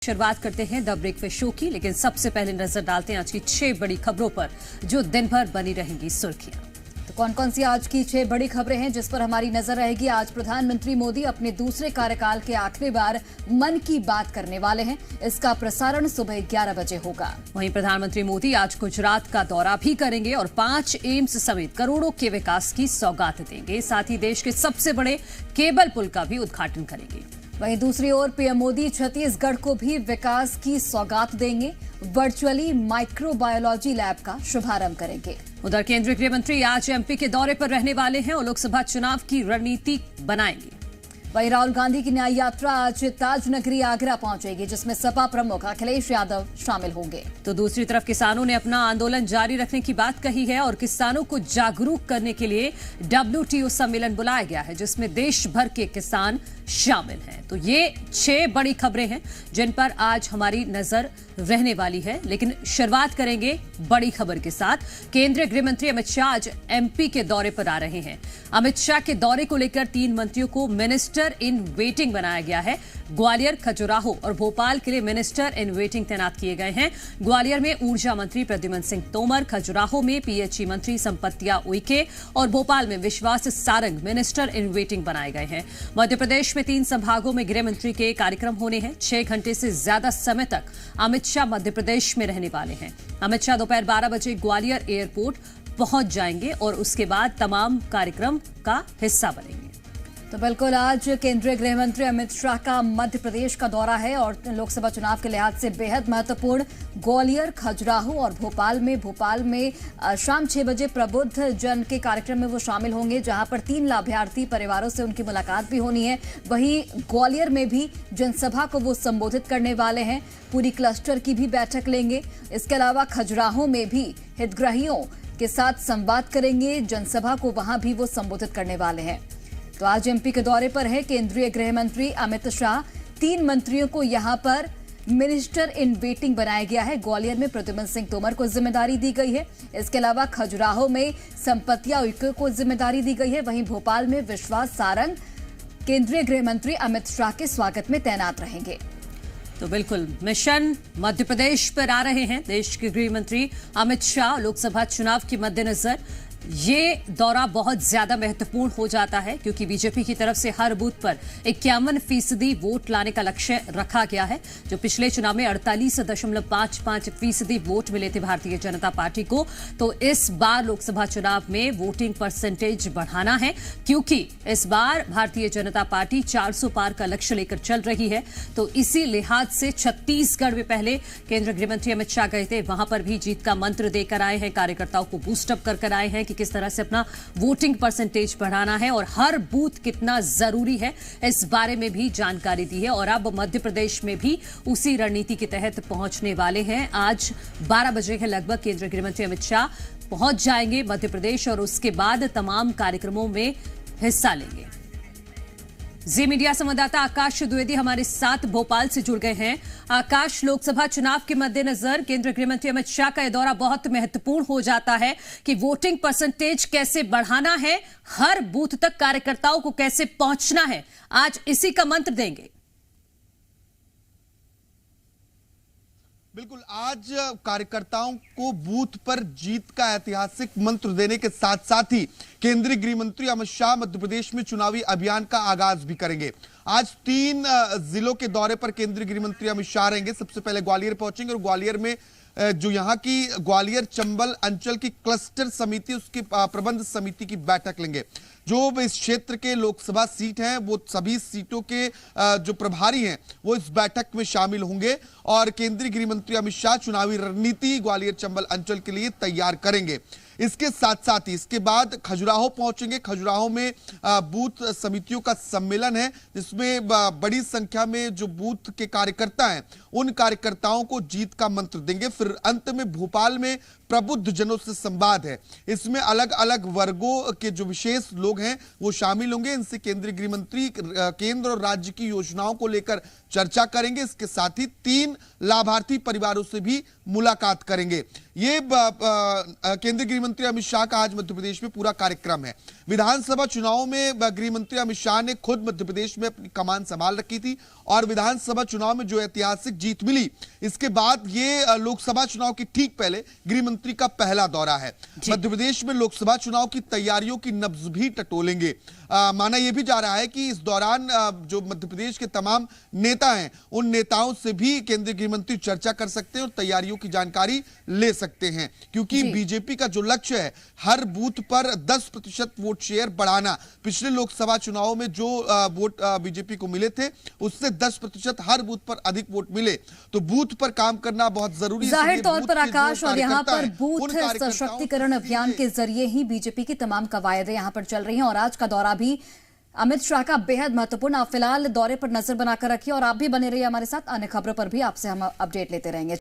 शुरुआत करते हैं द ब्रेकफास्ट शो की, लेकिन सबसे पहले नजर डालते हैं आज की 6 बड़ी खबरों पर जो दिन भर बनी रहेंगी सुर्खियां। तो कौन कौन सी आज की 6 बड़ी खबरें हैं जिस पर हमारी नजर रहेगी। आज प्रधानमंत्री मोदी अपने दूसरे कार्यकाल के आखिरी बार मन की बात करने वाले हैं। इसका प्रसारण सुबह 11 बजे होगा। वहीं प्रधानमंत्री मोदी आज गुजरात का दौरा भी करेंगे और 5 एम्स समेत करोड़ों के विकास की सौगात देंगे। साथ ही देश के सबसे बड़े केबल पुल का भी उद्घाटन करेंगे। वहीं दूसरी ओर पीएम मोदी छत्तीसगढ़ को भी विकास की सौगात देंगे। वर्चुअली माइक्रोबायोलॉजी लैब का शुभारंभ करेंगे। उधर केंद्रीय गृह मंत्री आज एमपी के दौरे पर रहने वाले हैं और लोकसभा चुनाव की रणनीति बनाएंगे। वहीं राहुल गांधी की न्याय यात्रा आज ताज नगरी आगरा पहुंचेगी, जिसमें सपा प्रमुख अखिलेश यादव शामिल होंगे। तो दूसरी तरफ किसानों ने अपना आंदोलन जारी रखने की बात कही है और किसानों को जागरूक करने के लिए WTO सम्मेलन बुलाया गया है, जिसमें देश भर के किसान शामिल हैं। तो ये 6 बड़ी खबरें हैं जिन पर आज हमारी नजर रहने वाली है, लेकिन शुरुआत करेंगे बड़ी खबर के साथ। केंद्रीय गृह मंत्री अमित शाह आज एमपी के दौरे पर आ रहे हैं। अमित शाह के दौरे को लेकर 3 मंत्रियों को मिनिस्टर इन वेटिंग बनाया गया है। ग्वालियर, खजुराहो और भोपाल के लिए मिनिस्टर इन वेटिंग तैनात किए गए हैं। ग्वालियर में ऊर्जा मंत्री प्रद्युम्न सिंह तोमर, खजुराहो में PHE मंत्री संपत्तिया उइके और भोपाल में विश्वास सारंग मिनिस्टर इन वेटिंग बनाए गए हैं। मध्य प्रदेश में 3 संभागों में गृह मंत्री के कार्यक्रम होने हैं। 6 घंटे से ज्यादा समय तक अमित शाह मध्य प्रदेश में रहने वाले हैं। अमित शाह दोपहर 12 बजे ग्वालियर एयरपोर्ट पहुंच जाएंगे और उसके बाद तमाम कार्यक्रम का हिस्सा बनेंगे। तो बिल्कुल आज केंद्रीय गृह मंत्री अमित शाह का मध्य प्रदेश का दौरा है और लोकसभा चुनाव के लिहाज से बेहद महत्वपूर्ण। ग्वालियर, खजुराहो और भोपाल में शाम 6 बजे प्रबुद्ध जन के कार्यक्रम में वो शामिल होंगे, जहां पर 3 लाभार्थी परिवारों से उनकी मुलाकात भी होनी है। वहीं ग्वालियर में भी जनसभा को वो संबोधित करने वाले हैं। पूरी क्लस्टर की भी बैठक लेंगे। इसके अलावा खजुराहो में भी हितग्राहियों के साथ संवाद करेंगे। जनसभा को वहां भी वो संबोधित करने वाले हैं। तो आज एमपी के दौरे पर है केंद्रीय गृह मंत्री अमित शाह। 3 मंत्रियों को यहां पर मिनिस्टर इन वेटिंग बनाया गया है। ग्वालियर में प्रद्युम्न सिंह तोमर को जिम्मेदारी दी गई है। इसके अलावा खजुराहो में संपत्तिया उइके को जिम्मेदारी दी गई है। वहीं भोपाल में विश्वास सारंग केंद्रीय गृह मंत्री अमित शाह के स्वागत में तैनात रहेंगे। तो बिल्कुल मिशन मध्य प्रदेश पर आ रहे हैं देश के गृह मंत्री अमित शाह। लोकसभा चुनाव के मद्देनजर ये दौरा बहुत ज्यादा महत्वपूर्ण हो जाता है, क्योंकि बीजेपी की तरफ से हर बूथ पर 51% वोट लाने का लक्ष्य रखा गया है। जो पिछले चुनाव में 48.55% वोट मिले थे भारतीय जनता पार्टी को, तो इस बार लोकसभा चुनाव में वोटिंग परसेंटेज बढ़ाना है, क्योंकि इस बार भारतीय जनता पार्टी 400 पार का लक्ष्य लेकर चल रही है। तो इसी लिहाज से छत्तीसगढ़ में पहले केंद्रीय गृह मंत्री अमित शाह गए थे, वहां पर भी जीत का मंत्र देकर आए हैं, कार्यकर्ताओं को बूस्टअप कर आए हैं कि किस तरह से अपना वोटिंग परसेंटेज बढ़ाना है और हर बूथ कितना जरूरी है, इस बारे में भी जानकारी दी है। और अब मध्य प्रदेश में भी उसी रणनीति के तहत पहुंचने वाले हैं। आज 12 बजे के लगभग केंद्रीय गृह मंत्री अमित शाह पहुंच जाएंगे मध्य प्रदेश और उसके बाद तमाम कार्यक्रमों में हिस्सा लेंगे। जी मीडिया संवाददाता आकाश द्विवेदी हमारे साथ भोपाल से जुड़ गए हैं। आकाश, लोकसभा चुनाव के मद्देनजर केंद्रीय गृह मंत्री अमित शाह का यह दौरा बहुत महत्वपूर्ण हो जाता है कि वोटिंग परसेंटेज कैसे बढ़ाना है, हर बूथ तक कार्यकर्ताओं को कैसे पहुंचना है, आज इसी का मंत्र देंगे। बिल्कुल, आज कार्यकर्ताओं को बूथ पर जीत का ऐतिहासिक मंत्र देने के साथ साथ ही केंद्रीय गृह मंत्री अमित शाह मध्य प्रदेश में चुनावी अभियान का आगाज भी करेंगे। आज 3 जिलों के दौरे पर केंद्रीय गृह मंत्री अमित शाह रहेंगे। सबसे पहले ग्वालियर पहुंचेंगे और ग्वालियर में जो यहाँ की ग्वालियर चंबल अंचल की क्लस्टर समिति, उसकी प्रबंध समिति की बैठक लेंगे। जो इस क्षेत्र के लोकसभा सीट हैं, वो सभी सीटों के जो प्रभारी हैं वो इस बैठक में शामिल होंगे और केंद्रीय गृह मंत्री अमित शाह चुनावी रणनीति ग्वालियर चंबल अंचल के लिए तैयार करेंगे। इसके साथ साथ ही इसके बाद खजुराहो पहुंचेंगे। खजुराहो में बूथ समितियों का सम्मेलन है, जिसमें बड़ी संख्या में जो बूथ के कार्यकर्ता हैं उन कार्यकर्ताओं को जीत का मंत्र देंगे। फिर अंत में भोपाल में प्रबुद्ध जनों से संवाद है। इसमें अलग अलग वर्गों के जो विशेष लोग हैं वो शामिल होंगे। इनसे केंद्रीय गृह मंत्री केंद्र और राज्य की योजनाओं को लेकर चर्चा करेंगे। इसके साथ ही 3 लाभार्थी परिवारों से भी मुलाकात करेंगे। ये केंद्रीय गृह मंत्री अमित शाह का आज मध्य प्रदेश में पूरा कार्यक्रम है। विधानसभा चुनाव में गृह मंत्री अमित शाह ने खुद मध्य प्रदेश में अपनी कमान संभाल रखी थी और विधानसभा चुनाव में जो ऐतिहासिक जीत मिली, इसके बाद ये लोकसभा चुनाव के ठीक पहले गृह मंत्री का पहला दौरा है। मध्य प्रदेश में लोकसभा चुनाव की तैयारियों की नब्ज भी टटोलेंगे। माना यह भी जा रहा है कि इस दौरान जो मध्य प्रदेश के तमाम नेता हैं, उन नेताओं से भी केंद्रीय गृह मंत्री चर्चा कर सकते हैं और तैयारियों की जानकारी ले सकते हैं, क्योंकि बीजेपी का जो लक्ष्य है हर बूथ पर 10% वोट शेयर बढ़ाना। पिछले लोकसभा चुनाव में जो वोट बीजेपी को मिले थे, उससे 10% हर बूथ पर अधिक वोट मिले, तो बूथ पर काम करना बहुत जरूरी है। जाहिर तौर पर आकाश, और यहाँ पर बूथ सशक्तिकरण अभियान के जरिए ही बीजेपी की तमाम कवायदें यहाँ पर चल रही हैं और आज का दौरा भी अमित शाह का बेहद महत्वपूर्ण। आप फिलहाल दौरे पर नजर बनाकर रखिए और आप भी बने रहिए हमारे साथ। अन्य खबरों पर भी आपसे हम अपडेट लेते रहेंगे।